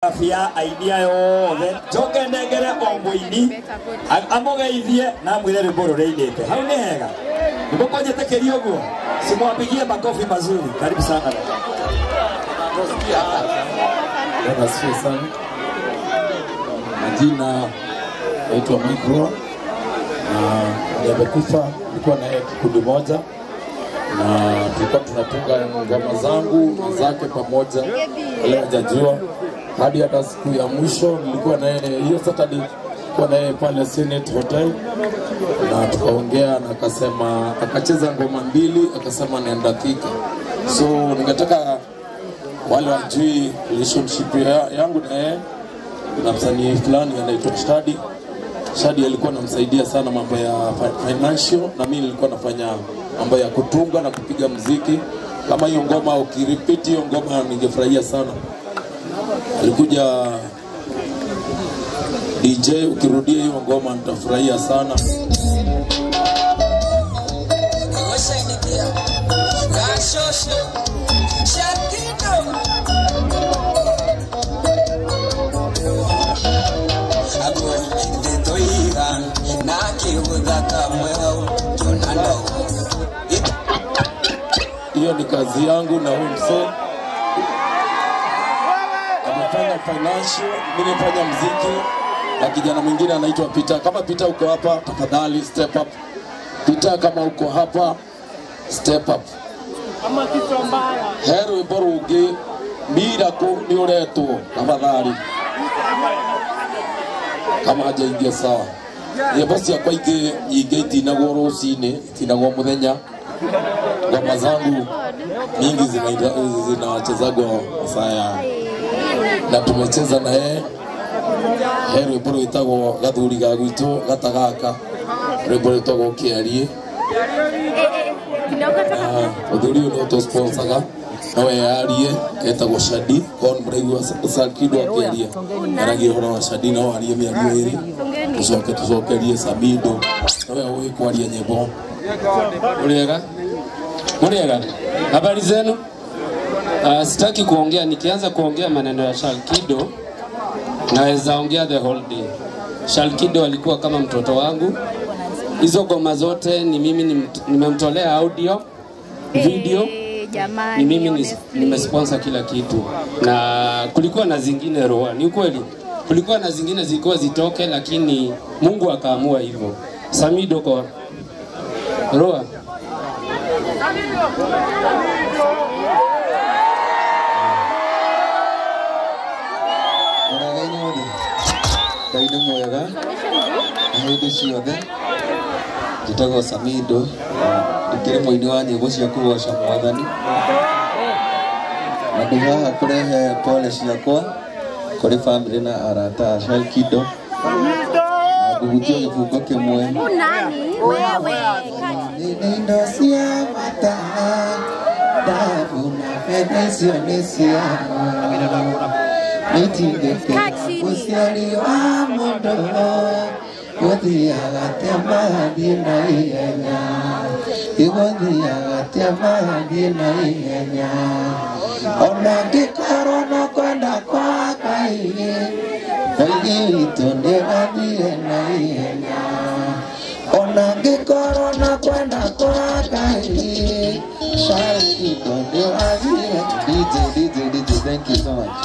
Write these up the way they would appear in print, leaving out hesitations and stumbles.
afia aidia yothe joke ndengere omboini amugeithie na mwire rwimbo rureindite hau ni hega nimukonjete kerio guo simwapigie makofi mazuri karibu sana Nasikia sana. Majina naitwa Mikro na nimekufa, nilikuwa na yeye kikundi moja na tulikuwa tunatunga ngoma zangu na zake pamoja. Leo hajajua hadi hata siku ya mwisho nilikuwa na yeye hiyo Saturday, nilikuwa na yeye pale Senate Hotel na tukaongea na akasema akacheza ngoma mbili akasema naenda Thika. So ningetaka wale wajui relationship yangu na yeye na msanii fulani anaitwa Shadi. Shadi alikuwa anamsaidia sana mambo ya financial na mimi nilikuwa nafanya mambo ya kutunga na kupiga muziki. Kama hiyo ngoma ukirepeat hiyo ngoma ningefurahia sana. Alikuja DJ ukirudia hiyo ngoma nitafurahia sana. Hiyo ni kazi yangu na huyu msee amefanya financial, mimi nafanya muziki na kijana mwingine anaitwa Peter. Kama Peter uko hapa tafadhali step up. Peter kama uko hapa step up. Ama kitu mbaya. Heru borugi mira ko ni ureto tafadhali. Kama hajaingia sawa. Ye basi akwa ige igeti na goro sine tinagwa muthenya. Ngoma zangu mingi zinachezagwa saa na tumecheza na yeye. Heru boro itago gathuri ga gwitu gatagaka. Rebo itago kiarie. Udhuri no to sponsaga. Nawe yarie ketagwo Shadi kon mregu Salkido akiaria. Aragi horo wa Shadi no arie miario iri. Tusokerie Samido. Nawe wewe kwaria nyimbo. Muriega, habari zenu? Sitaki kuongea, nikianza kuongea maneno ya Shalkido naweza ongea the whole day. Shalkido alikuwa kama mtoto wangu. Hizo ngoma zote ni mimi nimemtolea audio, video. Ni mimi nimesponsor kila kitu. Na kulikuwa na zingine roa, ni ukweli. Kulikuwa na zingine zilikuwa zitoke lakini Mungu akaamua hivyo. Samido kwa roa. Kaine mwega hĩndĩ ciothe njĩtagwo Samido ndikĩrĩ mũini wa nyĩmbo cia kũgoca Mwathani na ndĩ haha kũrehe pole ciakwa kũrĩ bamĩrĩ na arata a Shalkido na ngũhutia gĩbungo kĩmwe nĩ indo cia bata ndabu na betha icio nĩ ciakwa nitingĩkĩra mũciari wa mũndũ gũthiaga tema thiĩ na ihenya gũthiaga tema thiĩ na ihenya ona ngĩkorwo no kwenda kwa Ngai Ngai witũ ndĩrathiĩ na ihenya ona ngĩkorwo no kwenda kwa Ngai Shalkido ndĩrathiĩ DJ thank you so much.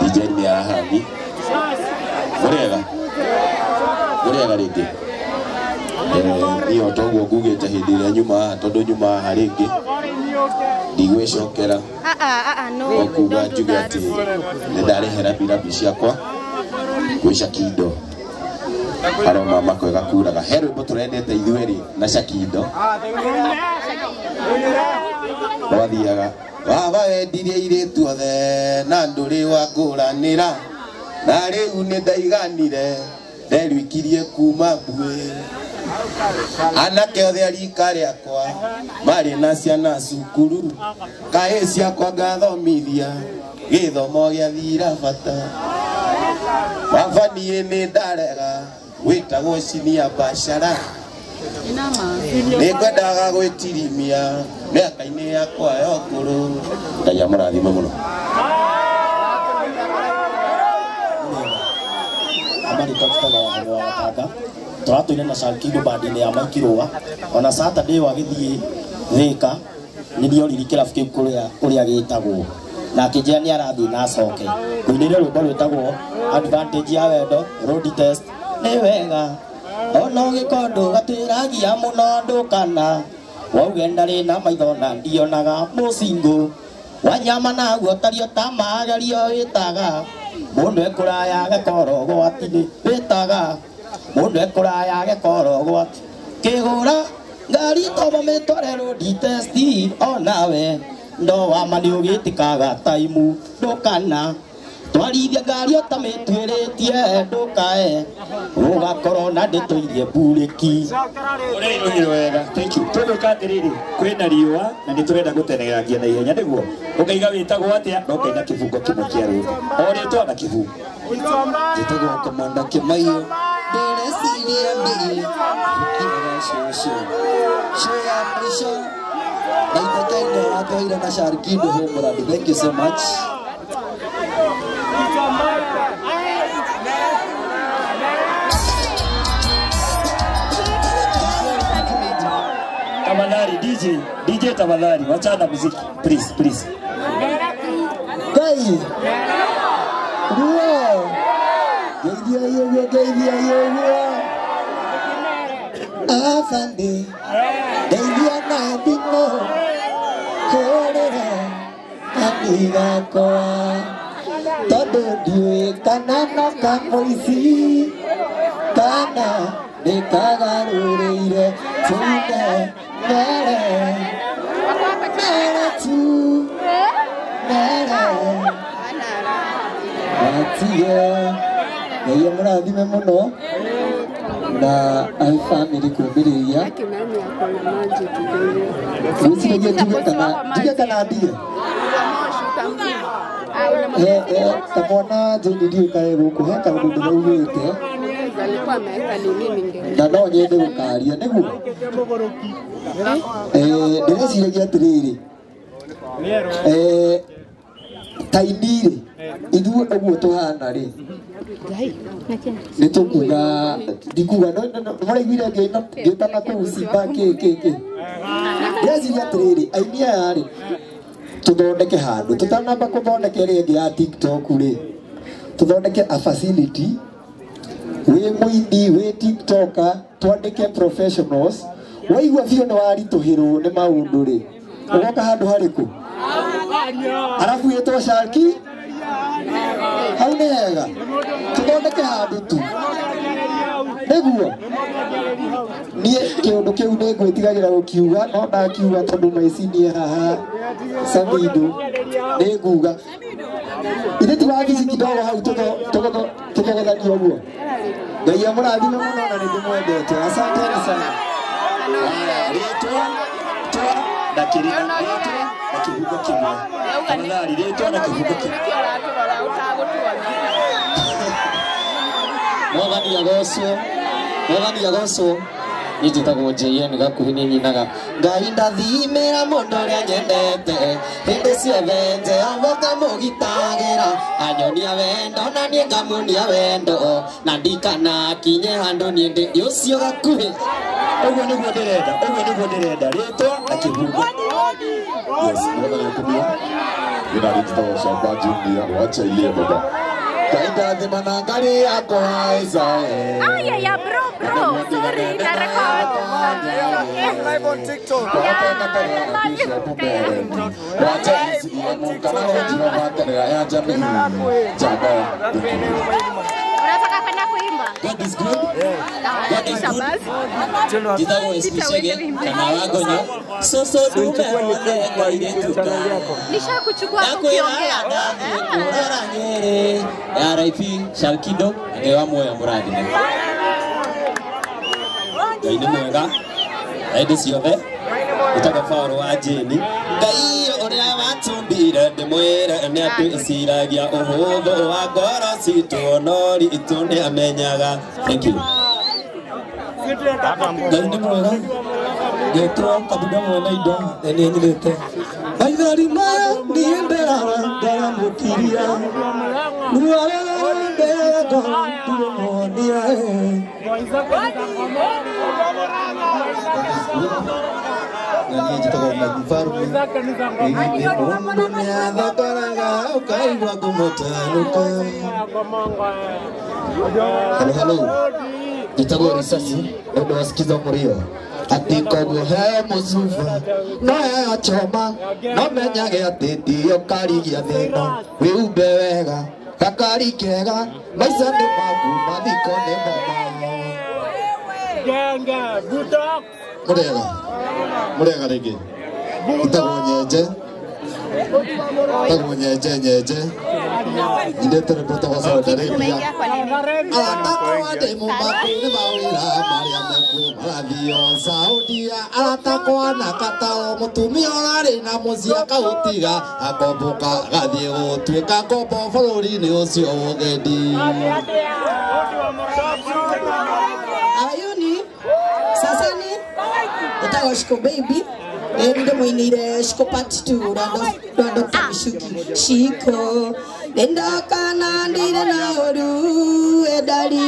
DJ ni ahadi. Muriega rĩngĩ. Niyo toguo ngugĩte hĩndĩ ĩrĩa nyuma tondũ nyuma harĩngĩ ndigwĩcokera no kuga njuge atĩ nĩndarehera birabi ciakwa gwĩ Shakido aroma makwega kuraga he rwĩmbo tũrendete ithuerĩ na Shakido wathiaga baba wendirie irĩtu othe na ndũrĩ wa ngũranĩra na rĩu nĩ ndaiganire nderwikirie kuma mbuĩ anake othe arika rĩakwa marĩ na ciana cukuru kaĩ ciakwa ngathomithia githomo gĩathira bata wabanie nĩ ndarega wĩtagwo cinia bacara nĩngwendaga gwĩtirimia mĩaka-inĩ yakwa ya ũkũrũ Ngai amũrathime mũno. Habari tafutana wa wataka tũratũire na Sharkido bandi-inĩ ya Maikirũga ona Saturday wagĩthiĩ Thĩka nĩrio riri kĩrabu kĩu ũrĩa gĩtagwo na akĩnjĩra nĩ arathiĩ na acoke kũinĩria rwĩmbo rwĩtagwo Advantage ya Wendo Road Test nĩ wega ona ũgĩkorwo gatĩragia mũno ndũkana wauge ndarĩ na maitho na ndionaga mũcingo wanyama naguo tario ta magerio wĩtaga mũndũ ekũraya gakoro gwati-inĩ wĩtaga mũndũ ekũraya gakoro gwati kĩgũra ngari tobo mĩtware road test onawe ndo wama nĩ ũgĩtĩkaga taimu ndũkana twarithia ngari ũtamĩtuĩrĩtie ndũkae ũgakorwo na ndĩtũirie mburĩki ũrĩirũhirwo wega. Thank you. Tũndũka atĩrĩrĩ kwĩna riũa na nĩ tũrenda gũteneragia na ihenya nĩguo ũkaiga wĩtagwo atĩa no kaina kĩbungo kĩmwe kĩa rũtha o rĩtwa na kĩbungo Jitagwo Komanda Kĩmaio ndĩreciria mbere gũkĩraga cũcũ ya mwisho na ithekaine watwaire na Sharkido Hombrand. Thank you so much. Tafadhali DJ tafadhali wachana muziki please Gai Ruo Gaidia yewe Afande Gaidia na bimo Korera Amiga koa Todo diwe kanano kamoisi Kana Nekagarurire Tune Mere tu Mere Atia Ngai amũrathime mũno na family kũmbĩrĩria gwĩciragia njuge kana ndige ta mwana Jane ndiũkae gũkũ he kaũndũ ndĩraugĩte na no nyende gũkaria nĩguo ndĩreciragia atĩrĩrĩ tainirĩ ithuĩ ũguo tũhana rĩ nĩ tũkuga ndikuga mũraiguire ngĩtana kũu Simba kĩ ndĩreciria atĩrĩrĩ aini aya rĩ tũthondeke handũ tũtanamba kũthondeka ĩrĩa ĩngĩ ya TikTok rĩ tũthondeke a facility wĩ mũini wĩ TikToker twandĩke professionals waigua biũ nĩ waritũhĩrwo nĩ maũndũ rĩ ũgoka handũ harĩkũ arabu wĩtwo Sharki hau nĩ hega tũthondeke handũ tu nĩguo niĩ kĩũndũ kĩu nĩ ngwĩtigagĩra gũkiuga no ndakiuga tondũ mecinie haha Samido nĩ nguga ithe tiwagici kidogo hau tũthogothanio ũguo Ngai amũrathime mũno na nĩ ndĩmwendete asanteni sana rĩtwa na kĩrina rĩtwa na kĩbungo kĩmwe tafadhali rĩtwa na kĩbungo kĩmwe Mwagani agocwo nĩnjĩtagwo JN gakuhĩ nĩ nyinaga Ngai ndathimĩra mũndũ ũrĩa nyendete hĩndĩ ciothe Jehova ngamũgitagĩra anyonia wendo na niĩ ngamuonia wendo na ndikanakinye handũ niĩ ndĩ ũcio gakuhĩ ũguo nĩguo ndĩrenda rĩtwa na kĩbungo Inarĩtagwo Shamba Junior wacha ilie baba Kainda thima na ngari yako haiza ya bro sorry na record live on TikTok wacha isiye mukana ojira makanira ya jamii jaba unataka kwenda kuimba God is good God is good Jitagwo especially kana wagonyo soso dume wale ile tuka nishakuchukua ukiongea kurara nyere RIP Sharkido ngewa moyo mũrathime Ngai nĩ mwega hĩndĩ ciothe ũtaga Paul wa Jane Ngai ũrĩa watũmbĩ ndambire ndimwire ni atwiciragia uhuthu wa ngoro citũ no ritũ nĩ amenyaga. Thank you. Ngai nĩ mwega ngetwo kabunda mwena indo nĩ nyirĩte maithori maya niĩ ndaramũkiria nĩwarega ndĩrĩmonia nani njĩtagwo Mathifaru mũndũ nĩathakoraga ũkaigua ngũmũtanuka. Halo njĩtagwo Risasi ũndũ wasikiza mũrio ati koguo he mũcuba no he choma no menyage atĩ ndio karigia thĩno wĩumbe wega gakari kega maica nĩ maku mathiko nĩ moma. Mũrega rĩngĩ itagwo nyenje ndete ripota kwa Saudi Arabia atakwa demo makuni mawira maria meku marathio Saudia atakwa na katao mutumia orari na muzia kautiga akomboka gathie gutwika kombo bururi-ini ucio ugendi. Ayuni sasani utawa Shiko baby ndio mwinire Shiko part 2 rando Shuki Shiko nenda kana ndire na yoru edari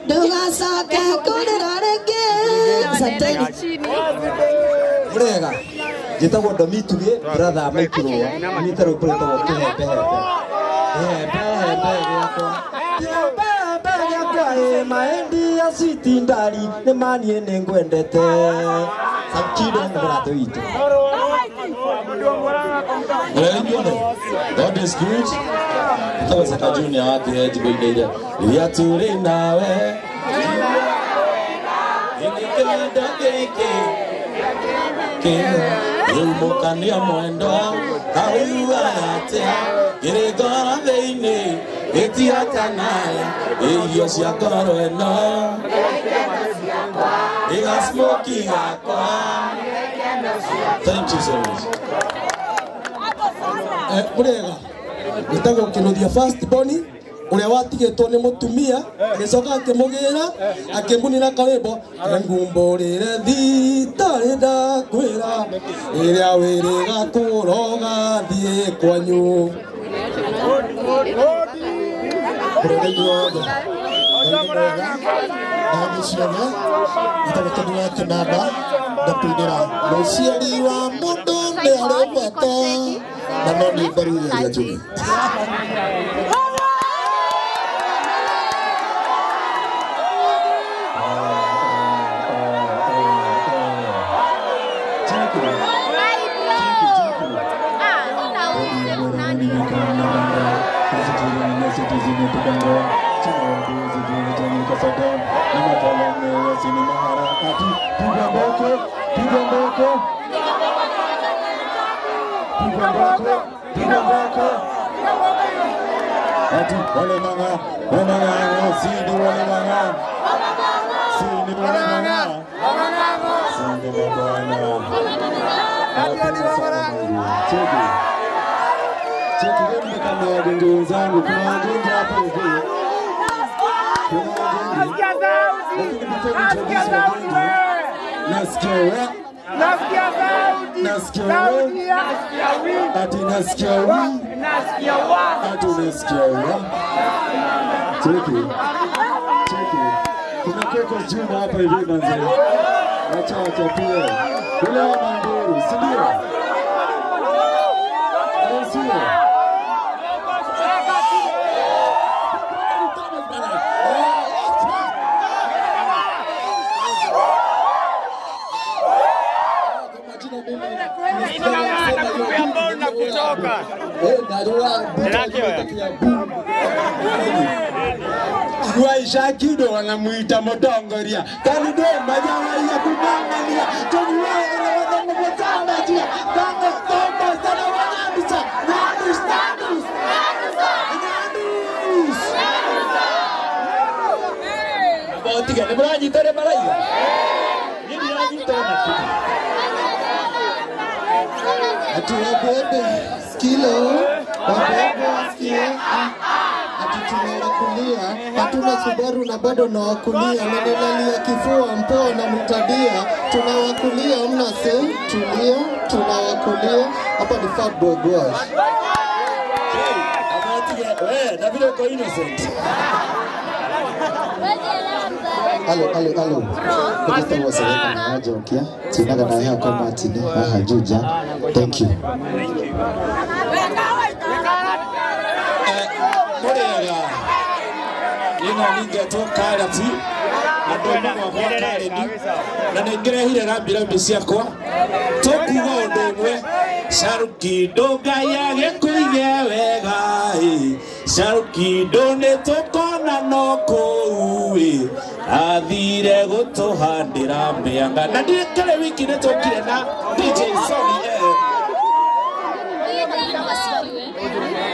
doga sake kodera rege satani murega jitagwo Ndomituge brother Maikirwa nitaro kureto kuhebe maendi ya siti ndari ne manie nengwendete Sakido mbrato itu. God is good. Kama saka junior wake head goideja. Ya turi nawe. Ingekenda keke. Rumukania mwendo. Kawiwa ate. Giregora veine. Eti atanaya. Iyo siakoro eno. Thank you so much. Murega nitago kinuthia first born uria watigetwo ni mutumia agicoka akimugira akimunira kawimbo ngumburire thitari ndakwira iria wiriga kuroga thie kwanyu Nagiciana itarekani ya kinanda ndapinira muciari wa mundu ni ari bata na no ni mbaru ya juni Waisha kido wanamuita Modongoria Kanido majawa ya kumangania Toni wao wanamutana jia Tango tombo sana wanabisa Nandus Abotiga ni mwanyi tore maraiga Nini yanyi tore ati wabebe skilo, wabebe wasikie, ati tunawakulia, hatuna Subaru na bado nawakulia, menelalia kifua mpoa na mtadia, tunawakulia mna se, tulia, tunawakulia, hapa ni Fat Boy Gwash. Na vile uko innocent. Alo. Kujita wasaleka na wajo kia. Tinaga na ya kwa matine. Aha, juja. Thank you. Morega. Ino ninge to karati. Ando mo kwa kareni. Na ningire hire rambira mbiciakwa. Tokuga ndongwe. Sharukido gaya gekuige wega. Sharukido ne tokona no kouwe. Athire gutuhandira mianga. Na ndikere wiki ne tokire na DJ Sony.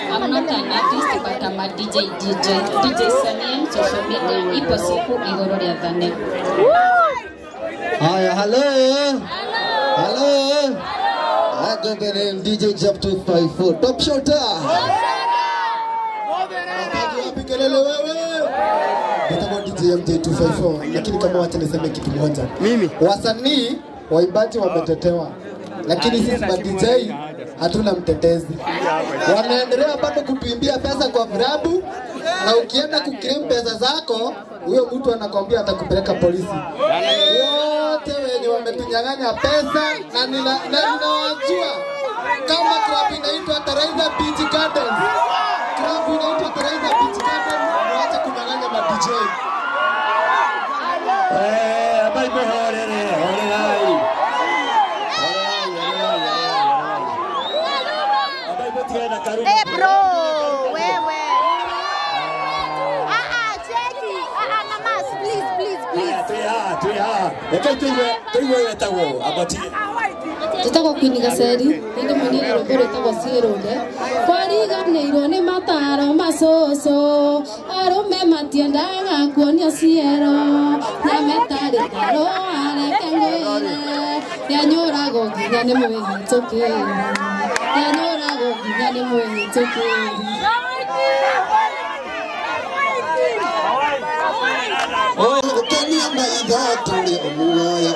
I'm not an artist, but I'm a DJ. DJ Sony, social media, ipo siku igoro ya dhane. Hi, hello. I got the name DJ Jump 254, Top Shota. Kelele wewe. Nitakuwa DJ MJ254, lakini kama wacha niseme kitu moja. Mimi wasanii waimbaji wametetewa, lakini sisi ma DJ hatuna mtetezi. Wanaendelea bado kutuimbia pesa kwa virabu, na ukienda kuclaim pesa zako, huyo mtu anakwambia atakupeleka polisi. Wote wenye wametunyang'anya pesa na ninawajua. Kama club inaitwa Teresa Beach Gardens. Club inaitwa Teresa Beach Gardens, waache kunyang'anya ma DJ. Habari hore. Bro, wewe. Cheki. Namas, please. Tuiwe tawo abati. Tutako kwiniga seri indi munini rugore tawo sirunde kwariga neiro ni mataro masoso arume matiendaga kuonio ciero na metari taro arekengwire yanyurago nginya ni mwihitũkĩri yanyurago nginya ni mwihitũkĩri Kenya maitho tuli omuoyo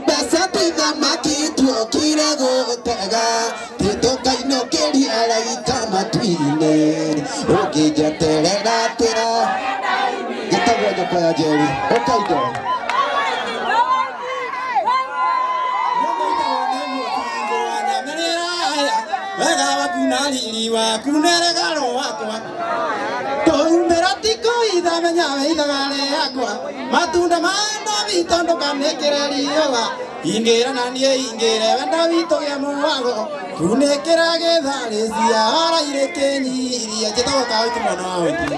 besa twiga makitwo kire gutega titoka inokeri araita matwine ukijeterera tira gitagwo nyoko ya Jerry okaido wega wakunalili wakuneregaro wakwa toumera tiko ithamenya weithagare yakwa matunda mando vitondo kanekereriyoga ingera nanie ingere wenda vito ya muwago kunekera gethare cia araire kenyiria jetago kawiti mwana wawiti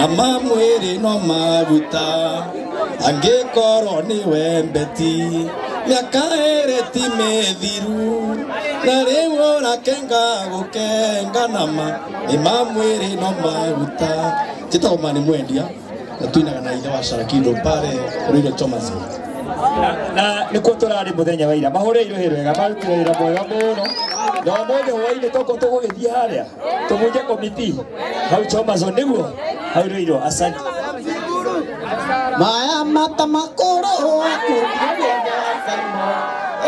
ama mwiri no maguta angĩkorwo nĩ wembeti miaka ĩrĩ ti mĩthiru na rĩu ũrakenga gũkenga nama nĩ mamwĩrĩ no maguta njĩtagwo mani mwendia na tuinaga na ithe wa Sharakido pale Ruiru Thomas na nĩkuo tũrarĩ mũthenya wa ira mahũrĩirwo hĩrwega marutire wĩra mwega mũno na ũmũthĩ hwainĩ toko tũgũgĩthiĩ harĩa tũmũnje komiti hau Thomas nĩguo hau Ruiru asante maya mata makoro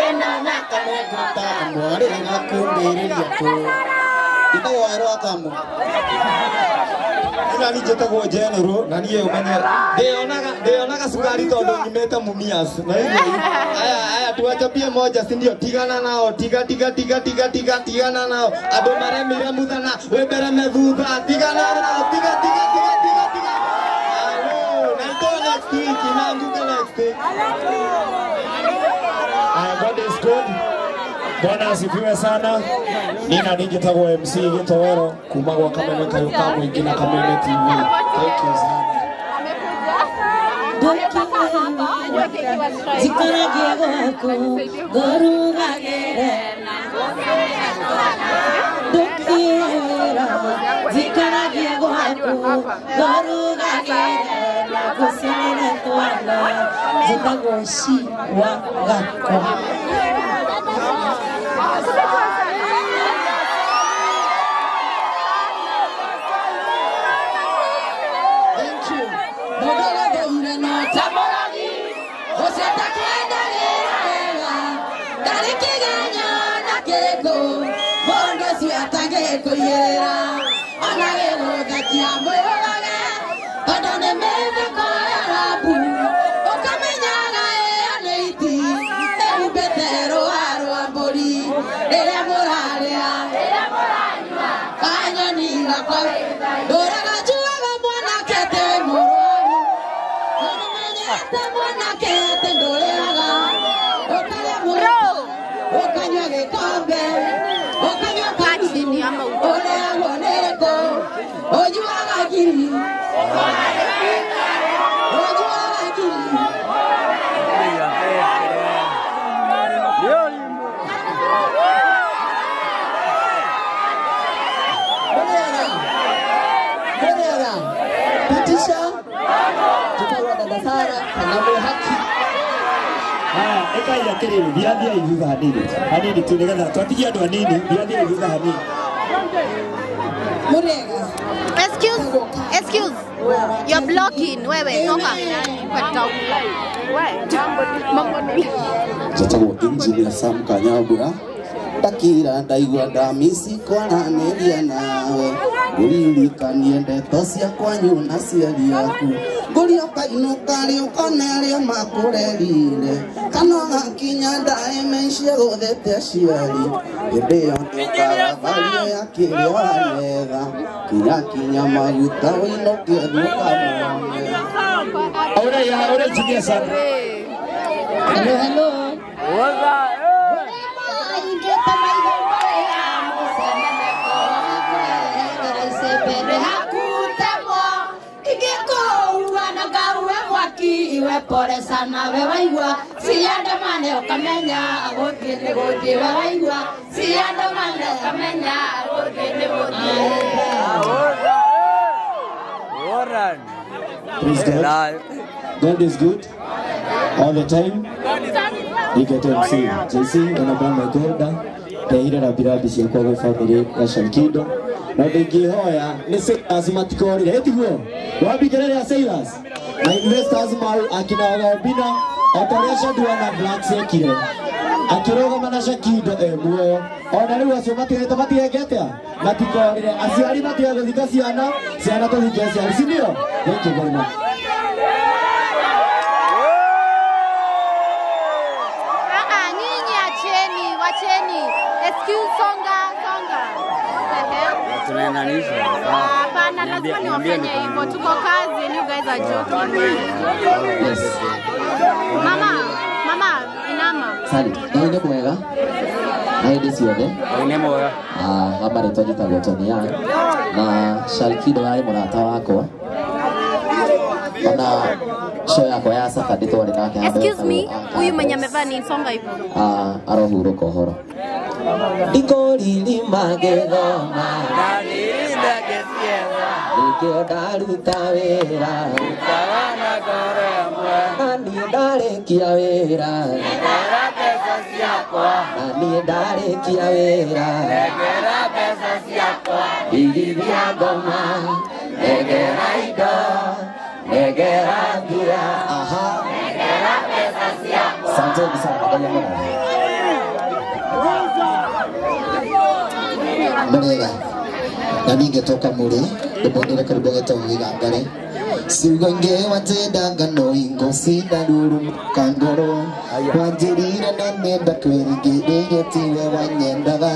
ena nakameguta mwari nakumbĩrĩria kũ itagwo wero akamu ina ni jetagwo General na niĩ ũmenye ndĩonaga sukari tondũ nyumĩte Mumias na hivyo aya tuwachapie moja si ndio tigana nao tigana nao andũ maremire muthana wembere methutha tigana nao tiga next week God is good. Bwana asifiwe sana. Nina ningetagwo MC Gitowero kuma kwa Kameme Kayuka mwingine Kameme TV. Thank you sana. Zikaragie goko gorugagere Dokira zikaragie goko gorugagere gũcinĩre twana njĩtagwo ci wa gakwa. Excuse. You're blocking. Wewe toka. Jatago engineer Sam Kanyabura. Takira ndaigua ndamisi kwaranĩria nawe ngũririkanie ndeto cia kwanyu na ciari yaku ngũria ũkainũka rĩ ũkona arĩa makũrerire kana gakinya ndaĩmeicie gũthete aciari hĩndĩ ĩyo nĩũkaga vario ya kĩrĩa warega kinya maguta ũinũkie ndũkamwone. Ore engineer Sam. Hello. Iwe pore sana we waigua sianda mane ukamenya agothiĩ gũthiĩ we waigua sianda mane ukamenya agothiĩ Praise God. God is good all the time. You get MC JC unabamba Golda teire na birabi ciakwa gwe family ya Shankido na ndingĩhoya nĩ Silas matikorire etiguo wambikĩrĩria Silas na investors mau akina Gobina otaria Shadua na Black sekire akirogama na Shankido muoyo ona rĩu acio matigegete matikorire aciari matigagũthika ciana tũthike aciari sindio. Thank you very much. Excuse songa. Hapana, lazima niwafanye hivyo. Tuko kazi and you guys are joking. Yes. Mama, inama. Sali, ndio mwega. Haidi siode. Ndio mwega. Hapa ni Tony Tagotonia. Na Shalkido wale mwanata wako. Ona show yako ya Saturday tu nake hapa. Excuse me, huyu mwenye amevaa ni songa hivyo. Arohuro kohoro. Iko lili magethoma. Nalinda gesiema. Nikio daruta wera. Utawana goremwe. Nani ndarekia wera. Negera pesa ciakwa. Nani ndarekia wera. Negera pesa ciakwa. Igithia ngoma. Negera indo. Negera ngira. Aha. Negera pesa ciakwa. Asante sana kwa jambo. Mwenega na ningetoka muri ndibonire karibu getoga igangare siugo inge watenda ngano ingo sida ruru kangoro wanjirire na nenda kwirigirire tiwe wanyendaga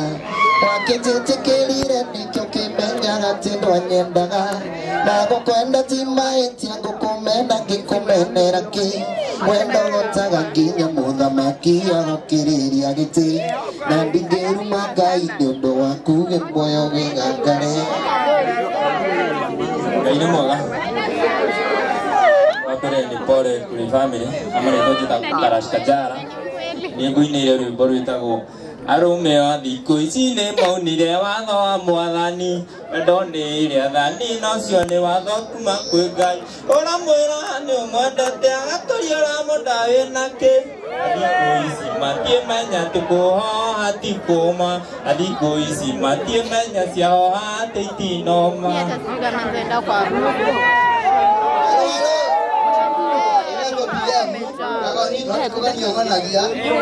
wakejetekerire nikyo kimenyaga tindwa nyendaga na gukwenda timaetia ngukumenda ngikumenera ki wenda gotaga nginya muthamaki agukiriria giti na ndingiruma ngai ni undu waku gimoyo gigangare. Ngai ni mwega. Wambere ni pole kuri family amare tojita Karash Kajara ni nguinire rwimbo rwitagwo arume wa thikũ ici nĩ maunire watho wa mwathani wendo nĩ rĩathani na ũcio nĩ watho kuma kwĩ Ngai ũramwĩra nĩ ũmwendete agakũria ũramũnda wĩnakĩ thikũ ici matiĩmenya tũkũhoha ti kũma thikũ ici matiĩmenya ciahoha atĩ itinoma kugania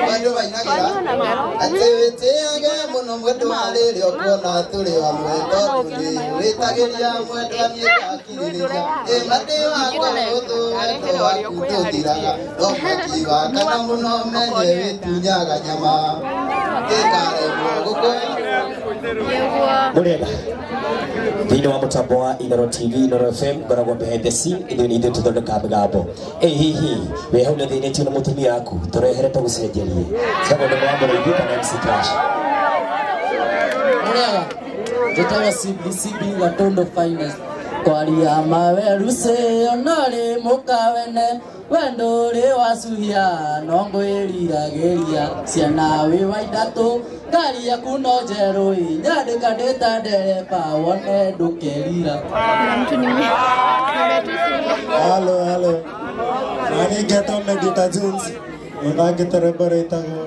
bandu bainagira atewetiage muno mwetu mariri okuona turi wa mwendo turi witagiria mwendo mitakiriria mati wakwa uthu wendo waku tutiraga nomakiwa kana muno menye witunyaga nyama ikare guko murega thĩinĩ wa mũtambo wa Inooro TV Inooro FM ngoragwo behind the scene ithuĩ nĩ tũthondeka mĩgambo hihi wĩ hau nĩthĩnĩtio nĩ mũtumia waku tũrehere tũgũcenjerie ciago nĩ wa mũrĩithi kana MC Crash murega njĩtagwo CBCB Gatondo Finest kwaria maweruce onarĩ mũkawene wendo ũrĩ wacuhia no ngwĩriragĩria ciana wĩ wa ithatũ ngari yaku no njerũ nyandĩka ndĩ ta ndereba wone ndũkerira halo nani Geto Medita Jones mũthangĩte rĩtagwo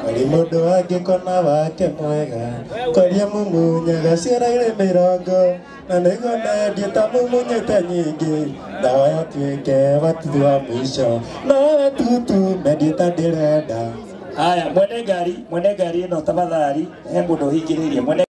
kari mũndũ angĩkona wake mwega kwaria mũmunyaga ciara-inĩ mĩrongo na nĩguo nendie ta mũmunyĩte nyingĩ ndawa tuĩke watuthi wa mũico no tutu mendie ta ndĩrenda haya mwene ngari ĩno tafadhali he mũndũ hingĩrĩirie mwene